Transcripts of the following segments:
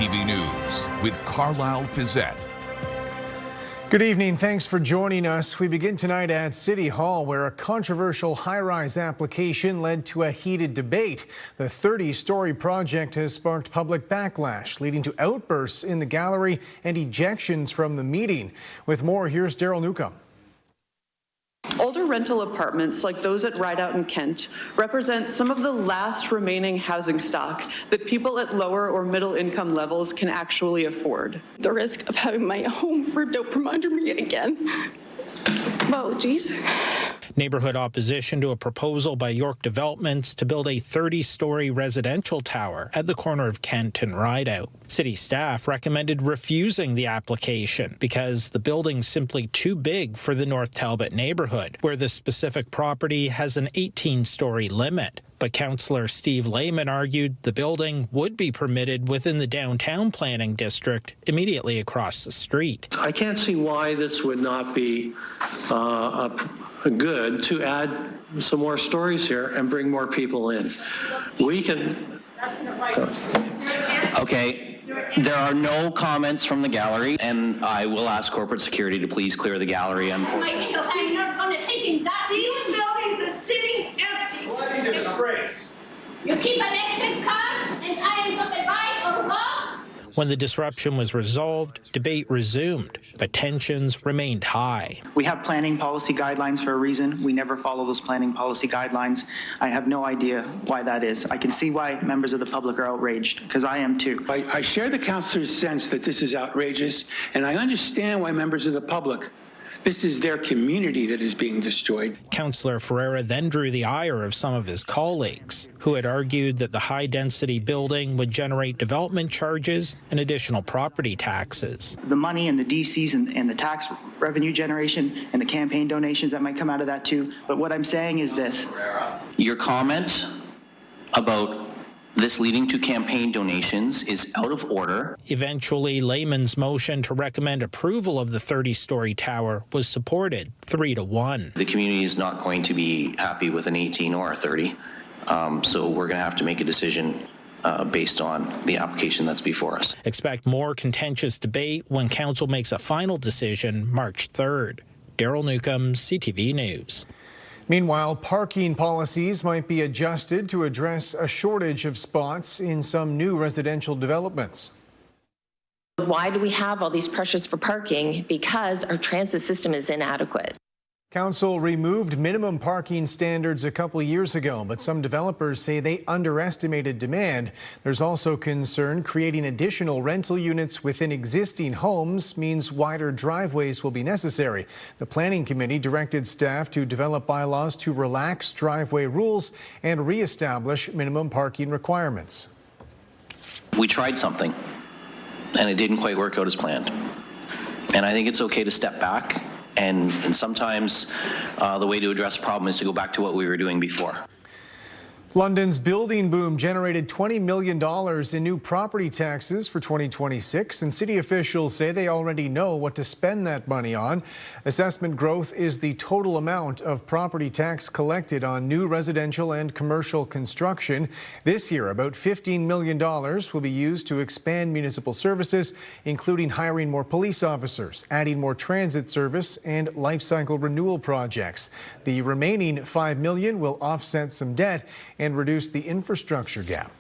CTV News with Carlyle Fiset. Good evening. Thanks for joining us. We begin tonight at City Hall, where a controversial high-rise application led to a heated debate. The 30-story project has sparked public backlash, leading to outbursts in the gallery and ejections from the meeting. With more, here's Daryl Newcomb. Older rental apartments like those at Rideout in Kent represent some of the last remaining housing stock that people at lower or middle income levels can actually afford. The risk of having my home ripped from under me again. Apologies. Neighborhood opposition to a proposal by York Developments to build a 30-story residential tower at the corner of Kent and Rideout. City staff recommended refusing the application because the building's simply too big for the North Talbot neighborhood, where the specific property has an 18-story limit. But Councillor Steve Lehman argued the building would be permitted within the downtown planning district immediately across the street. I can't see why this would not be good to add some more stories here and bring more people in. We can... Okay. There are no comments from the gallery, and I will ask corporate security to please clear the gallery, unfortunately. I'm not going to take in that. These buildings are sitting empty. What a disgrace. You keep electric cars, and I am going to buy or wrong. When the disruption was resolved, debate resumed, but tensions remained high. We have planning policy guidelines for a reason. We never follow those planning policy guidelines. I have no idea why that is. I can see why members of the public are outraged, because I am too. I share the councillor's sense that this is outrageous, and I understand why members of the public, this is their community that is being destroyed. Councillor Ferreira then drew the ire of some of his colleagues, who had argued that the high-density building would generate development charges and additional property taxes. The money and the DCs and the tax revenue generation and the campaign donations that might come out of that too. But what I'm saying is this. Your comment about this leading to campaign donations is out of order. Eventually, Lehman's motion to recommend approval of the 30-story tower was supported 3-1. The community is not going to be happy with an 18 or a 30, so we're going to have to make a decision based on the application that's before us. Expect more contentious debate when council makes a final decision March 3rd. Daryl Newcomb, CTV News. Meanwhile, parking policies might be adjusted to address a shortage of spots in some new residential developments. Why do we have all these pressures for parking? Because our transit system is inadequate. Council removed minimum parking standards a couple years ago, but some developers say they underestimated demand. There's also concern creating additional rental units within existing homes means wider driveways will be necessary. The Planning Committee directed staff to develop bylaws to relax driveway rules and reestablish minimum parking requirements. We tried something, and it didn't quite work out as planned. And I think it's okay to step back. And sometimes the way to address a problem is to go back to what we were doing before. London's building boom generated $20 million in new property taxes for 2026, and city officials say they already know what to spend that money on. Assessment growth is the total amount of property tax collected on new residential and commercial construction. This year, about $15 million will be used to expand municipal services, including hiring more police officers, adding more transit service, and life cycle renewal projects. The remaining $5 million will offset some debt and reduce the infrastructure gap.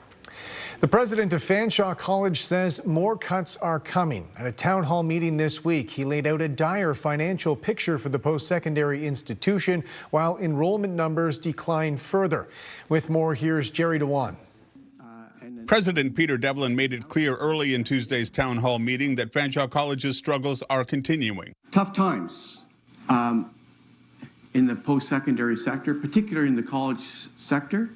The president of Fanshawe College says more cuts are coming. At a town hall meeting this week, he laid out a dire financial picture for the post-secondary institution while enrollment numbers decline further. With more, here's Jerry Dewan. President Peter Devlin made it clear early in Tuesday's town hall meeting that Fanshawe College's struggles are continuing. Tough times in the post-secondary sector, particularly in the college sector,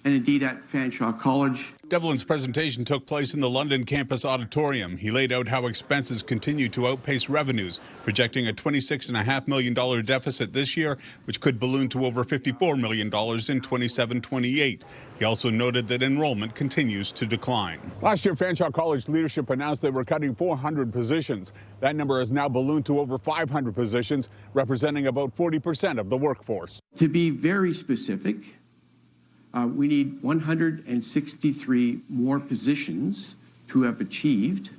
and indeed at Fanshawe College. Devlin's presentation took place in the London campus auditorium. He laid out how expenses continue to outpace revenues, projecting a $26.5 million deficit this year, which could balloon to over $54 million in 27-28. He also noted that enrollment continues to decline. Last year, Fanshawe College leadership announced they were cutting 400 positions. That number has now ballooned to over 500 positions, representing about 40% of the workforce. To be very specific, we need 163 more positions to have achieved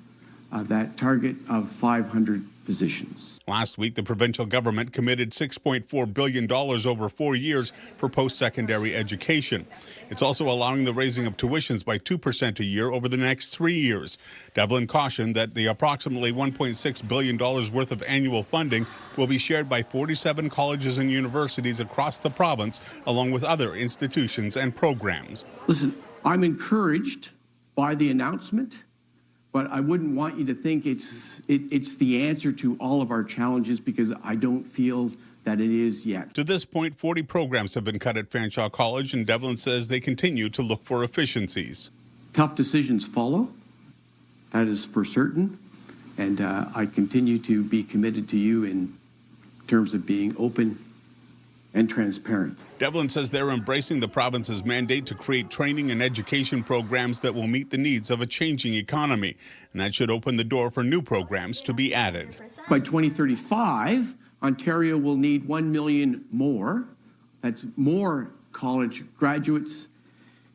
that target of 500 positions. Last week, the provincial government committed $6.4 billion over 4 years for post-secondary education. It's also allowing the raising of tuitions by 2% a year over the next 3 years. Devlin cautioned that the approximately $1.6 billion worth of annual funding will be shared by 47 colleges and universities across the province, along with other institutions and programs. Listen, I'm encouraged by the announcement, but I wouldn't want you to think it's the answer to all of our challenges, because I don't feel that it is yet. To this point, 40 programs have been cut at Fanshawe College, and Devlin says they continue to look for efficiencies. Tough decisions follow, that is for certain, and I continue to be committed to you in terms of being open and transparent. Devlin says they're embracing the province's mandate to create training and education programs that will meet the needs of a changing economy, and that should open the door for new programs to be added. By 2035, Ontario will need 1 million more. That's more college graduates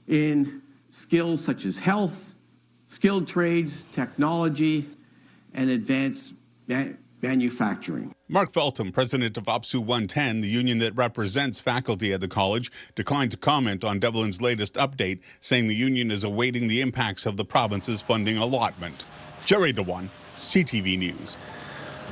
in skills such as health, skilled trades, technology, and advanced manufacturing. Mark Feltham, president of OPSU 110, the union that represents faculty at the college, declined to comment on Devlin's latest update, saying the union is awaiting the impacts of the province's funding allotment. Jerry DeWan, CTV News.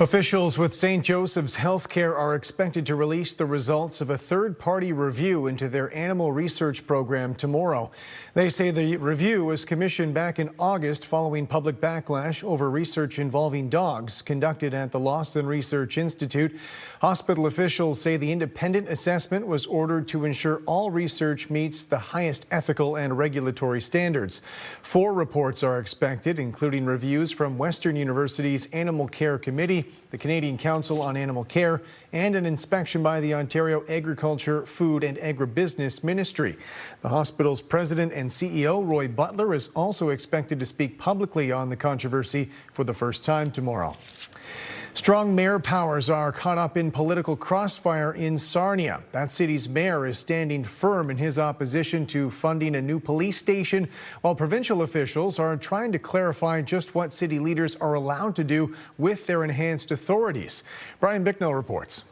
Officials with St. Joseph's Healthcare are expected to release the results of a third-party review into their animal research program tomorrow. They say the review was commissioned back in August following public backlash over research involving dogs conducted at the Lawson Research Institute. Hospital officials say the independent assessment was ordered to ensure all research meets the highest ethical and regulatory standards. 4 reports are expected, including reviews from Western University's Animal Care Committee, the Canadian Council on Animal Care, and an inspection by the Ontario Agriculture, Food and Agribusiness Ministry. The hospital's president and CEO, Roy Butler, is also expected to speak publicly on the controversy for the first time tomorrow. Strong mayor powers are caught up in political crossfire in Sarnia. That city's mayor is standing firm in his opposition to funding a new police station, while provincial officials are trying to clarify just what city leaders are allowed to do with their enhanced authorities. Brian Bicknell reports.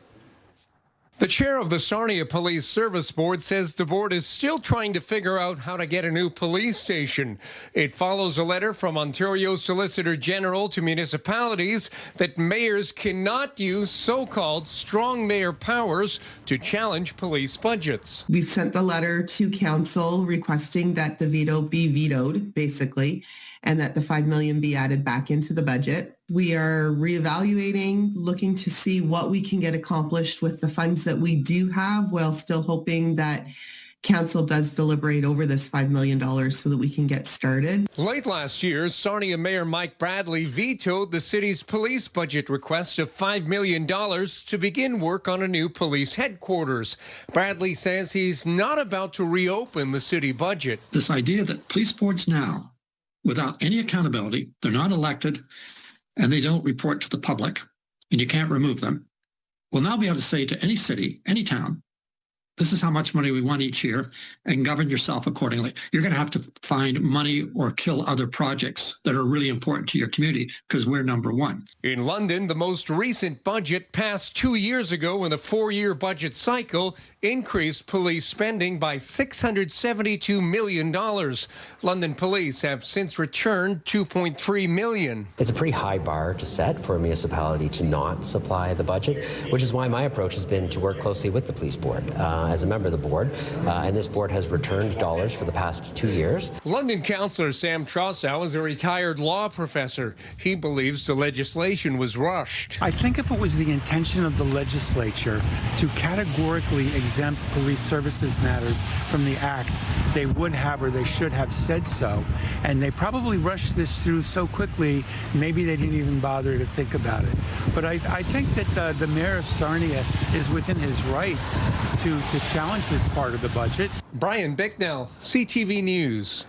The chair of the Sarnia Police Service Board says the board is still trying to figure out how to get a new police station. It follows a letter from Ontario Solicitor General to municipalities that mayors cannot use so-called strong mayor powers to challenge police budgets. We've sent the letter to council requesting that the veto be vetoed, basically, and that the $5 million be added back into the budget. We are reevaluating, looking to see what we can get accomplished with the funds that we do have, while still hoping that council does deliberate over this $5 million so that we can get started. Late last year, Sarnia Mayor Mike Bradley vetoed the city's police budget request of $5 million to begin work on a new police headquarters. Bradley says he's not about to reopen the city budget. This idea that police boards now, without any accountability, they're not elected, and they don't report to the public, and you can't remove them, will now be able to say to any city, any town, this is how much money we want each year, and govern yourself accordingly. You're going to have to find money or kill other projects that are really important to your community, because we're number one. In London, the most recent budget passed 2 years ago in the 4-year budget cycle increased police spending by $672 million. London police have since returned $2.3 million. It's a pretty high bar to set for a municipality to not supply the budget, which is why my approach has been to work closely with the police board as a member of the board, and this board has returned dollars for the past 2 years. London councillor Sam Trossow is a retired law professor. He believes the legislation was rushed. I think if it was the intention of the legislature to categorically exempt police services matters from the Act, they would have, or they should have said so. And they probably rushed this through so quickly, maybe they didn't even bother to think about it. But I think that the mayor of Sarnia is within his rights to challenge this part of the budget. Brian Bicknell, CTV News.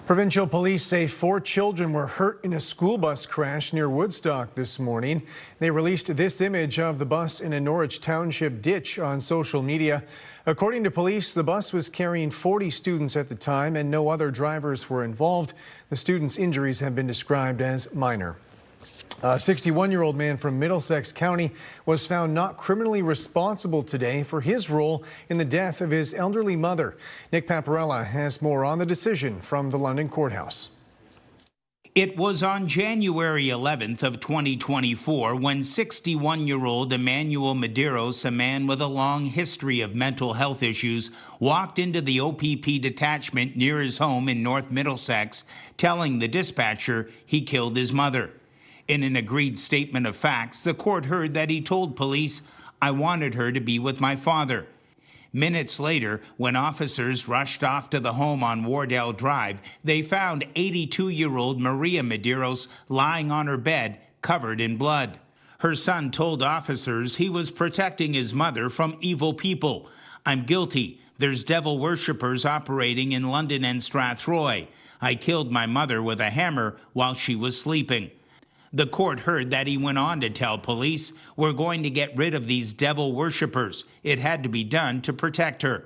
Provincial police say 4 children were hurt in a school bus crash near Woodstock this morning. They released this image of the bus in a Norwich Township ditch on social media. According to police, the bus was carrying 40 students at the time and no other drivers were involved. The students' injuries have been described as minor. A 61-year-old man from Middlesex County was found not criminally responsible today for his role in the death of his elderly mother. Nick Paparella has more on the decision from the London courthouse. It was on January 11th of 2024 when 61-year-old Emmanuel Medeiros, a man with a long history of mental health issues, walked into the OPP detachment near his home in North Middlesex, telling the dispatcher he killed his mother. In an agreed statement of facts, the court heard that he told police, "I wanted her to be with my father." Minutes later, when officers rushed off to the home on Wardell Drive, they found 82-year-old Maria Medeiros lying on her bed, covered in blood. Her son told officers he was protecting his mother from evil people. "I'm guilty. There's devil worshippers operating in London and Strathroy. I killed my mother with a hammer while she was sleeping." The court heard that he went on to tell police, "We're going to get rid of these devil worshippers. It had to be done to protect her."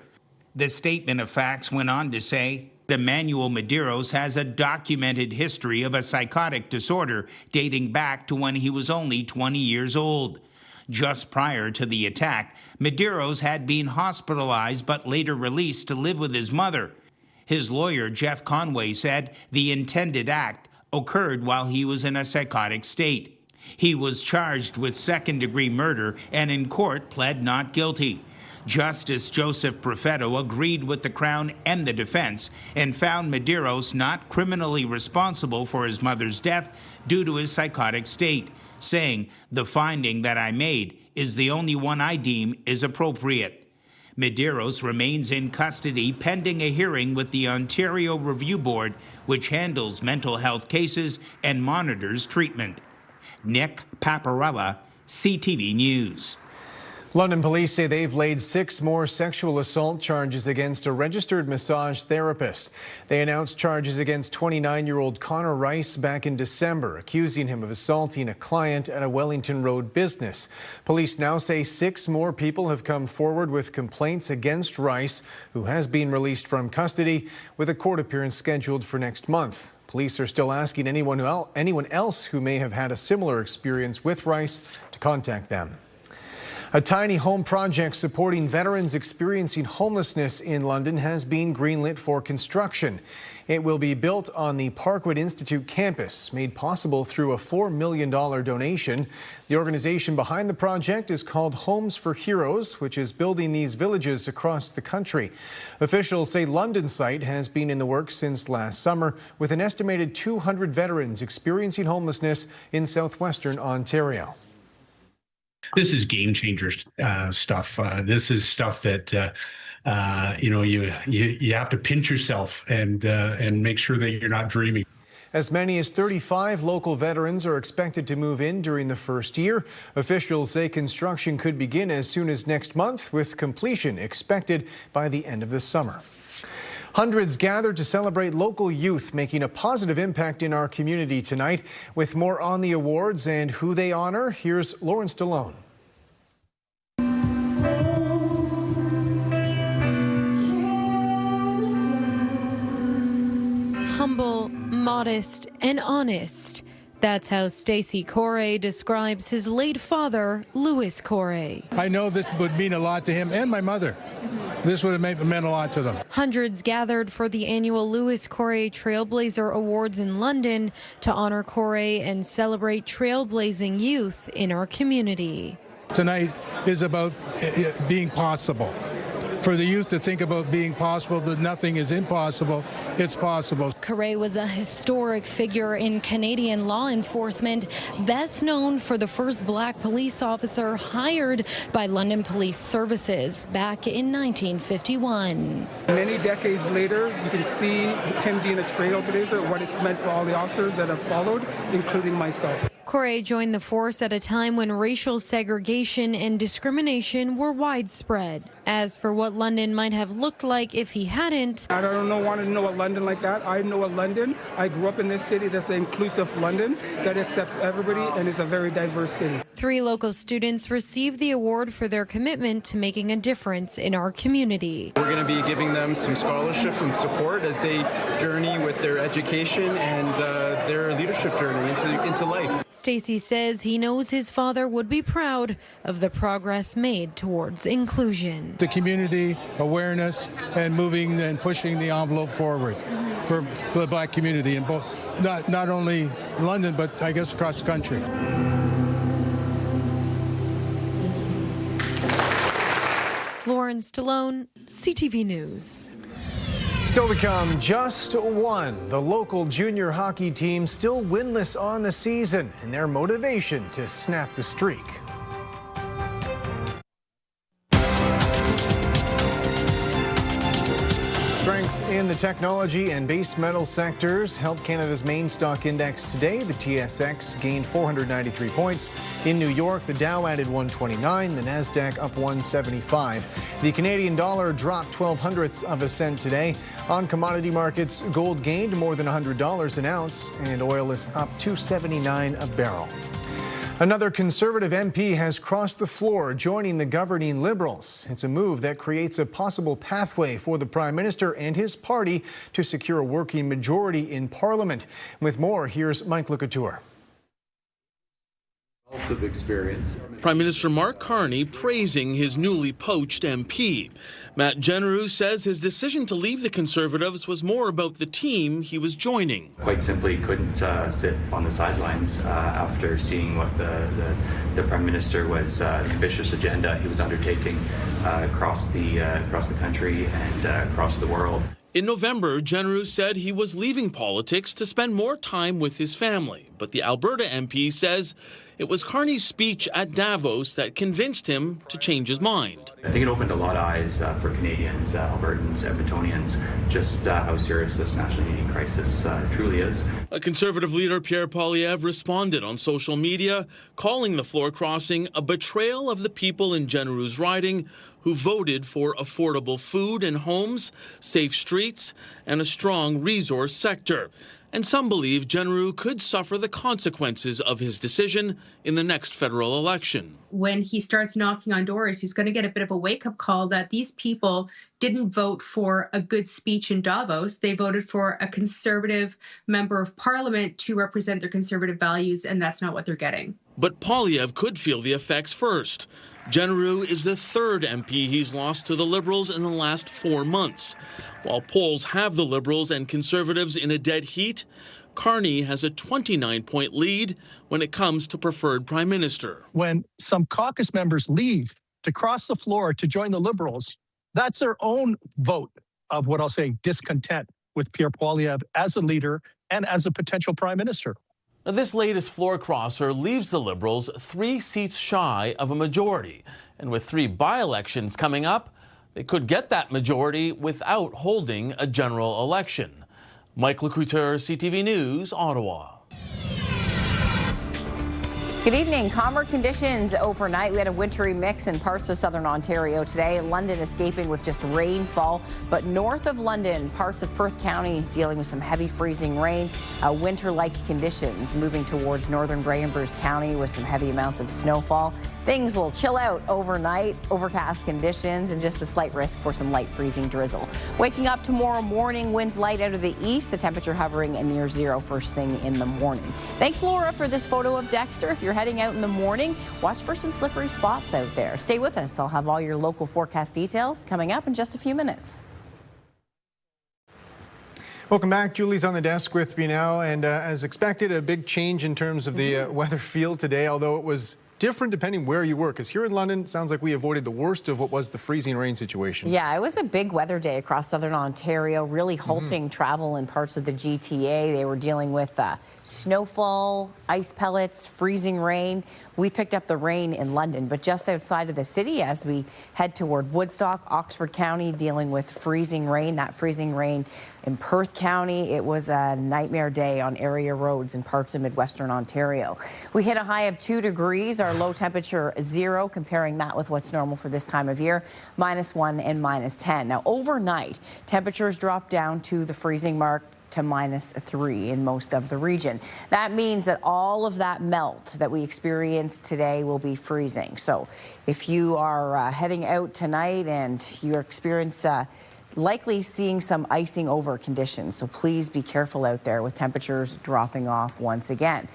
The statement of facts went on to say, Emmanuel Medeiros has a documented history of a psychotic disorder dating back to when he was only 20 years old. Just prior to the attack, Medeiros had been hospitalized but later released to live with his mother. His lawyer, Jeff Conway, said the intended act occurred while he was in a psychotic state. He was charged with second-degree murder and in court pled not guilty. Justice Joseph Profetto agreed with the Crown and the defense and found Medeiros not criminally responsible for his mother's death due to his psychotic state, saying, "The finding that I made is the only one I deem is appropriate." Medeiros remains in custody pending a hearing with the Ontario Review Board, which handles mental health cases and monitors treatment. Nick Paparella, CTV News. London police say they've laid 6 more sexual assault charges against a registered massage therapist. They announced charges against 29-year-old Connor Rice back in December, accusing him of assaulting a client at a Wellington Road business. Police now say 6 more people have come forward with complaints against Rice, who has been released from custody, with a court appearance scheduled for next month. Police are still asking anyone else who may have had a similar experience with Rice to contact them. A tiny home project supporting veterans experiencing homelessness in London has been greenlit for construction. It will be built on the Parkwood Institute campus, made possible through a $4 million donation. The organization behind the project is called Homes for Heroes, which is building these villages across the country. Officials say London's site has been in the works since last summer, with an estimated 200 veterans experiencing homelessness in southwestern Ontario. This is game changer stuff. This is stuff that you have to pinch yourself and make sure that you're not dreaming. As many as 35 local veterans are expected to move in during the first year. Officials say construction could begin as soon as next month, with completion expected by the end of the summer. Hundreds gathered to celebrate local youth making a positive impact in our community tonight. With more on the awards and who they honor, here's Lauren Stallone. Humble, modest, and honest. That's how Stacey Corey describes his late father, Louis Corey. I know this would mean a lot to him and my mother. This would have meant a lot to them. Hundreds gathered for the annual Louis Corey Trailblazer Awards in London to honor Corey and celebrate trailblazing youth in our community. Tonight is about being possible. For the youth to think about being possible, but nothing is impossible, it's possible. Corey was a historic figure in Canadian law enforcement, best known for the first black police officer hired by London Police Services back in 1951. Many decades later, you can see him being a trailblazer, what it's meant for all the officers that have followed, including myself. Corey joined the force at a time when racial segregation and discrimination were widespread. As for what London might have looked like if he hadn't, I don't want to know a London like that. I know a London. I grew up in this city that's an inclusive London that accepts everybody and is a very diverse city. 3 local students received the award for their commitment to making a difference in our community. We're going to be giving them some scholarships and support as they journey with their education and their leadership journey into life. Stacy says he knows his father would be proud of the progress made towards inclusion. The community awareness and moving and pushing the envelope forward for the black community in both, not only London, but I guess across the country. Lauren Stallone, CTV News. Still to come, just one. The local junior hockey team still winless on the season, and their motivation to snap the streak. Strength in the technology and base metal sectors helped Canada's main stock index today. The TSX gained 493 points. In New York, the Dow added 129, the Nasdaq up 175. The Canadian dollar dropped 0.12 today. On commodity markets, gold gained more than $100 an ounce, and oil is up $2.79 a barrel. Another Conservative MP has crossed the floor, joining the governing Liberals. It's a move that creates a possible pathway for the Prime Minister and his party to secure a working majority in Parliament. With more, here's Mike Lecouture. Of experience. Prime Minister Mark Carney praising his newly poached MP. Matt Genereux says his decision to leave the Conservatives was more about the team he was joining. Quite simply couldn't sit on the sidelines after seeing what the Prime Minister was, the ambitious agenda he was undertaking across the country and across the world. In November, Genereux said he was leaving politics to spend more time with his family. But the Alberta MP says it was Carney's speech at Davos that convinced him to change his mind. I think it opened a lot of eyes for Canadians, Albertans, Edmontonians, just how serious this national unity crisis truly is. A Conservative leader, Pierre Poilievre, responded on social media, calling the floor crossing a betrayal of the people in Genereux's riding who voted for affordable food and homes, safe streets, and a strong resource sector. And some believe Genereux could suffer the consequences of his decision in the next federal election. When he starts knocking on doors, he's going to get a bit of a wake-up call that these people didn't vote for a good speech in Davos. They voted for a Conservative member of Parliament to represent their Conservative values, and that's not what they're getting. But Poilievre could feel the effects first. Genereux is the third MP he's lost to the Liberals in the last 4 months. While polls have the Liberals and Conservatives in a dead heat, Carney has a 29-point lead when it comes to preferred Prime Minister. When some caucus members leave to cross the floor to join the Liberals, that's their own vote of what I'll say discontent with Pierre Poilievre as a leader and as a potential Prime Minister. Now, this latest floor crosser leaves the Liberals 3 seats shy of a majority. And with 3 by-elections coming up, they could get that majority without holding a general election. Mike Lecouture, CTV News, Ottawa. Good evening. Calmer conditions overnight. We had a wintry mix in parts of southern Ontario today. London escaping with just rainfall, but north of London, parts of Perth County dealing with some heavy freezing rain. Winter-like conditions moving towards northern Grey and Bruce County with some heavy amounts of snowfall. Things will chill out overnight, overcast conditions, and just a slight risk for some light freezing drizzle. Waking up tomorrow morning, winds light out of the east, the temperature hovering near zero first thing in the morning. Thanks, Laura, for this photo of Dexter. If you're heading out in the morning, watch for some slippery spots out there. Stay with us. I'll have all your local forecast details coming up in just a few minutes. Welcome back. Julie's on the desk with me now, and as expected, a big change in terms of the weather field today, although it was different depending where you were, because here in London, it sounds like we avoided the worst of what was the freezing rain situation. Yeah, it was a big weather day across southern Ontario, really halting travel in parts of the GTA. They were dealing with snowfall, ice pellets, freezing rain. we picked up the rain in London, but just outside of the city as we head toward Woodstock, Oxford County, dealing with freezing rain. That freezing rain in Perth County, it was a nightmare day on area roads in parts of Midwestern Ontario. We hit a high of 2 degrees, our low temperature 0, comparing that with what's normal for this time of year, -1 and -10. Now, overnight, temperatures dropped down to the freezing mark to -3 in most of the region. That means that all of that melt that we experienced today will be freezing. So if you are heading out tonight and you experience likely seeing some icing over conditions, so please be careful out there with temperatures dropping off once again.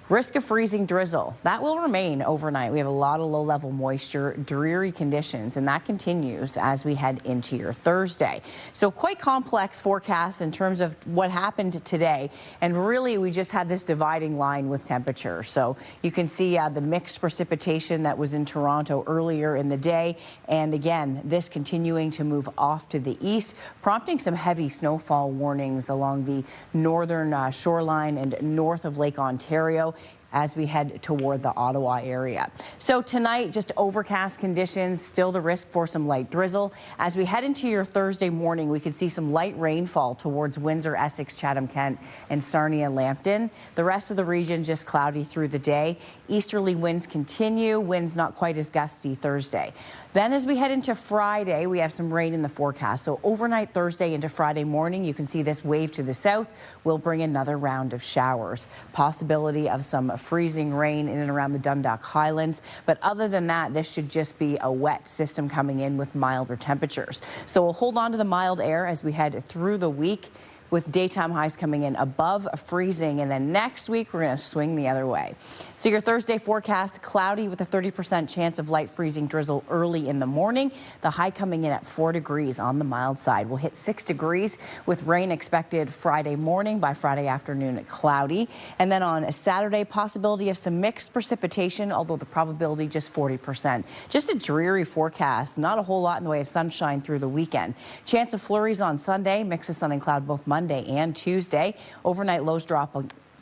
Risk of freezing drizzle, that will remain overnight. We have a lot of low-level moisture, dreary conditions, and that continues as we head into your Thursday. So quite complex forecast in terms of what happened today, and really we just had this dividing line with temperature. So you can see the mixed precipitation that was in Toronto earlier in the day, and again, this continuing to move off to the east, prompting some heavy snowfall warnings along the northern shoreline and north of Lake Ontario as we head toward the Ottawa area. So tonight, just overcast conditions, still the risk for some light drizzle. As we head into your Thursday morning, we could see some light rainfall towards Windsor, Essex, Chatham-Kent, and Sarnia-Lambton. The rest of the region just cloudy through the day. Easterly winds continue, winds not quite as gusty Thursday. Then as we head into Friday, we have some rain in the forecast. So overnight Thursday into Friday morning, you can see this wave to the south will bring another round of showers. Possibility of some freezing rain in and around the Dundalk Highlands. But other than that, this should just be a wet system coming in with milder temperatures. So we'll hold on to the mild air as we head through the week, with daytime highs coming in above freezing. And then next week, we're going to swing the other way. So your Thursday forecast, cloudy with a 30% chance of light freezing drizzle early in the morning. The high coming in at 4 degrees on the mild side. We'll hit 6 degrees with rain expected Friday morning. By Friday afternoon, cloudy. And then on a Saturday, possibility of some mixed precipitation, although the probability just 40%. Just a dreary forecast. Not a whole lot in the way of sunshine through the weekend. Chance of flurries on Sunday, mix of sun and cloud both Monday and Tuesday. Overnight lows drop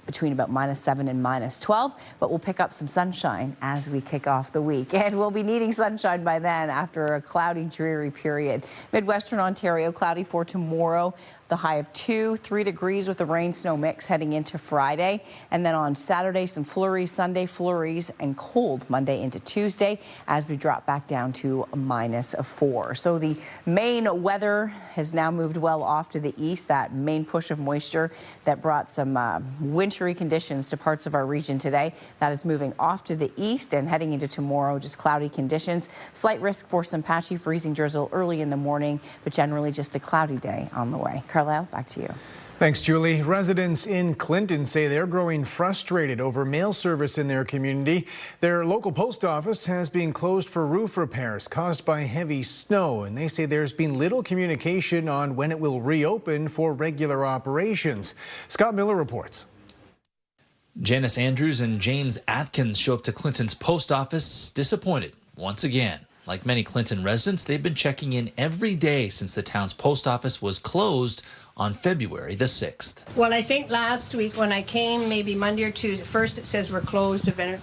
between about -7 and -12, but we'll pick up some sunshine as we kick off the week. And we'll be needing sunshine by then after a cloudy, dreary period. Midwestern Ontario, cloudy for tomorrow. The high of 2-3 degrees with a rain-snow mix heading into Friday. And then on Saturday, some flurries, Sunday flurries, and cold Monday into Tuesday as we drop back down to -4. So the main weather has now moved well off to the east. That main push of moisture that brought some wintry conditions to parts of our region today, that is moving off to the east and heading into tomorrow, just cloudy conditions. Slight risk for some patchy freezing drizzle early in the morning, but generally just a cloudy day on the way. Carlyle, back to you. Thanks, Julie. Residents in Clinton say they're growing frustrated over mail service in their community. Their local post office has been closed for roof repairs caused by heavy snow, and they say there's been little communication on when it will reopen for regular operations. Scott Miller reports. Janice Andrews and James Atkins show up to Clinton's post office disappointed once again. Like many Clinton residents, they've been checking in every day since the town's post office was closed on February the 6th. Well, I think last week when I came, maybe Monday or Tuesday, first it says we're closed to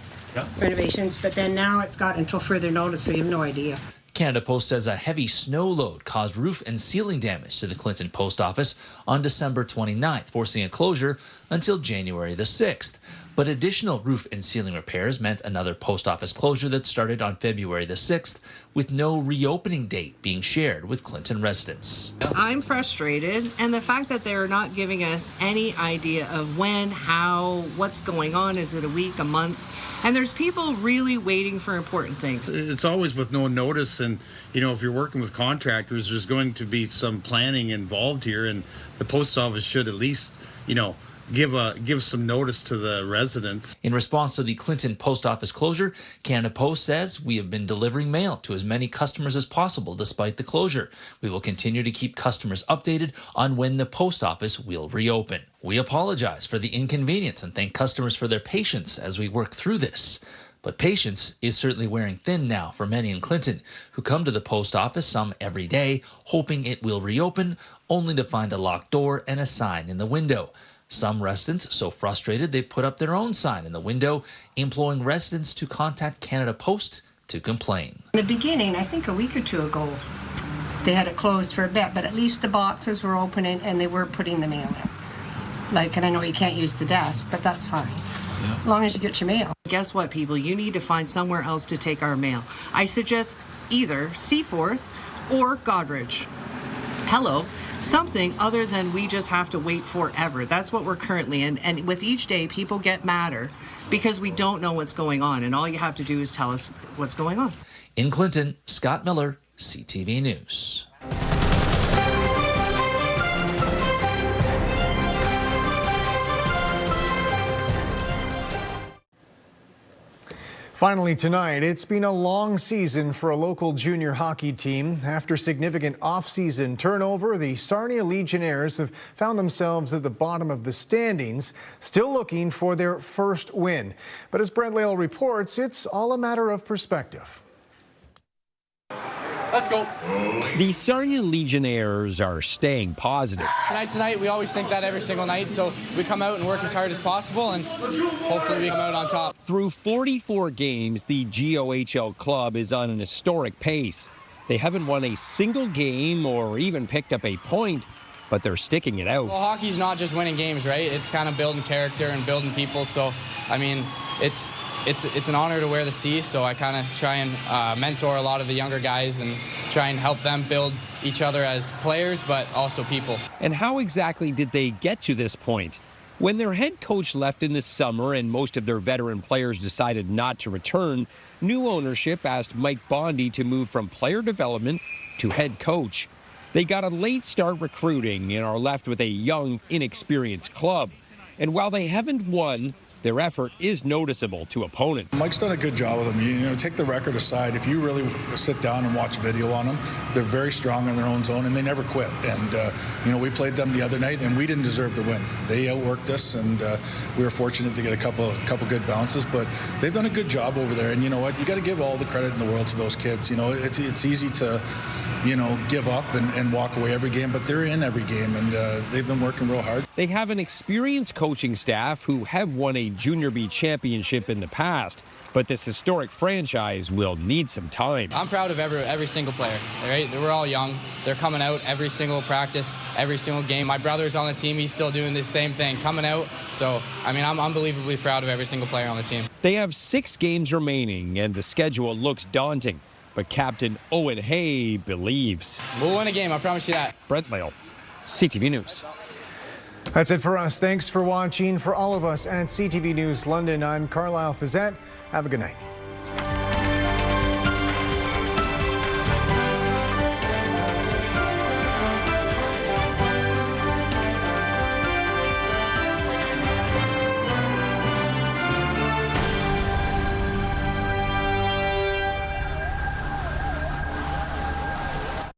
renovations, but then now it's got until further notice, so you have no idea. Canada Post says a heavy snow load caused roof and ceiling damage to the Clinton post office on December 29th, forcing a closure until January the 6th. But additional roof and ceiling repairs meant another post office closure that started on February the 6th, with no reopening date being shared with Clinton residents. I'm frustrated, and the fact that they're not giving us any idea of when, how, what's going on. Is it a week, a month? And there's people really waiting for important things. It's always with no notice, and if you're working with contractors, there's going to be some planning involved here, and the post office should at least, give some notice to the residents. In response to the Clinton post office closure, Canada Post says we have been delivering mail to as many customers as possible despite the closure. We will continue to keep customers updated on when the post office will reopen. We apologize for the inconvenience and thank customers for their patience as we work through this. But patience is certainly wearing thin now for many in Clinton who come to the post office, some every day, hoping it will reopen, only to find a locked door and a sign in the window. Some residents so frustrated they've put up their own sign in the window, imploring residents to contact Canada Post to complain. In the beginning, I think a week or two ago, they had it closed for a bit, but at least the boxes were open and they were putting the mail in. And I know you can't use the desk, but that's fine. Yeah. As long as you get your mail. Guess what, people? You need to find somewhere else to take our mail. I suggest either Seaforth or Godrich. Hello, something other than we just have to wait forever. That's what we're currently in. And with each day, people get madder because we don't know what's going on. And all you have to do is tell us what's going on. In Clinton, Scott Miller, CTV News. Finally tonight, it's been a long season for a local junior hockey team. After significant off-season turnover, the Sarnia Legionnaires have found themselves at the bottom of the standings, still looking for their first win. But as Brent Lale reports, it's all a matter of perspective. Let's go. The Sarnia Legionnaires are staying positive. Tonight, we always think that every single night, so we come out and work as hard as possible, and hopefully we come out on top. Through 44 games, the GOHL club is on an historic pace. They haven't won a single game or even picked up a point, but they're sticking it out. Well, hockey's not just winning games, right? It's kind of building character and building people, so, I mean, it's an honor to wear the C, so I kind of try and mentor a lot of the younger guys and try and help them build each other as players, but also people. And how exactly did they get to this point? When their head coach left in the summer and most of their veteran players decided not to return, new ownership asked Mike Bondi to move from player development to head coach. They got a late start recruiting and are left with a young, inexperienced club. And while they haven't won, their effort is noticeable to opponents. Mike's done a good job with them. You know, take the record aside, if you really sit down and watch video on them, they're very strong in their own zone and they never quit. And, we played them the other night and we didn't deserve to win. They outworked us and we were fortunate to get a couple good bounces, but they've done a good job over there. And you know what? You got to give all the credit in the world to those kids. You know, it's easy to, give up and walk away every game, but they're in every game and they've been working real hard. They have an experienced coaching staff who have won a Junior B championship in the past, but this historic franchise will need some time. I'm proud of every single player, right? We're all young. They're coming out every single practice, every single game. My brother's on the team. He's still doing the same thing, coming out. So, I'm unbelievably proud of every single player on the team. They have 6 games remaining, and the schedule looks daunting. But Captain Owen Hay believes. We'll win a game, I promise you that. Brent Lale, CTV News. That's it for us. Thanks for watching. For all of us at CTV News London, I'm Carlyle Fiset. Have a good night.